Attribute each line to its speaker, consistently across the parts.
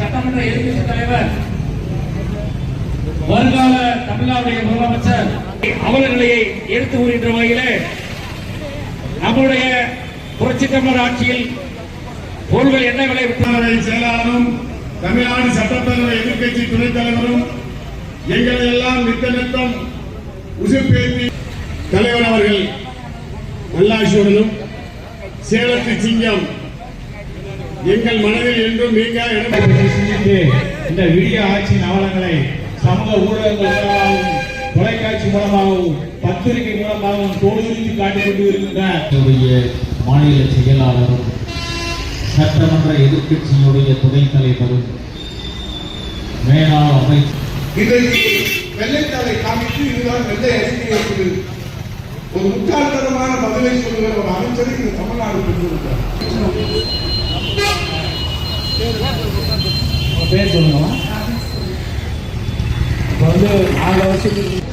Speaker 1: சட்டமன்ற எதிர்க்கட்சி தலைவர், வருங்கால தமிழ்நாடுடைய முதலமைச்சர் அவலநிலையை எடுத்து கூறுகின்ற வகையிலே நம்முடைய புரட்சி தமிழர் ஆட்சியில் பொருள்கள் என்ன விலை செயலாளரும் தமிழ்நாடு சட்டப்பேரவை எதிர்க்கட்சி துணைத் தலைவரும் எங்களை எல்லாம் நித்தம் உசுப்பேற்றி தலைவர் அவர்கள் நல்லாட்சியுடனும் சேலத்து சிங்கம் எங்கள் மனதில் என்றும் நீங்க சிந்தித்து இந்த விடிய ஆட்சியின் அவலங்களை சமூக ஊடகங்கள் மூலமாகவும் தொலைக்காட்சி மூலமாகவும் பத்திரிகை மூலமாகவும் தோல்வித்து காட்டிக் கொண்டு இருக்கின்ற
Speaker 2: மாநில செயலாளரும் சட்டமன்ற எதிர்க்கட்சியினுடைய துணைத் தலைவரும் மேலாள் அமைச்சர்
Speaker 3: இன்றைக்கு வெள்ளைத்தாளை காமித்து இதுதான் வெள்ளை அறிக்கை இருக்குது. ஒரு முட்டாள்தனமான பதிலை சொல்லுகிற ஒரு அமைச்சரை இந்த தமிழ்நாடு பெற்றிருக்கிறார்.
Speaker 1: பேர் சொல்லுங்களா? வந்து 4 வருஷத்துக்கு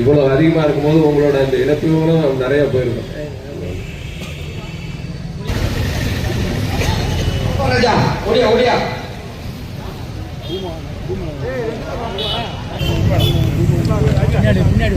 Speaker 4: இவ்வளவு அதிகமா இருக்கும்போது உங்களோட இந்த இழப்புகளும் நிறைய போயிருக்கும்.
Speaker 3: ஓடியா ஓடியா
Speaker 1: முன்னாடி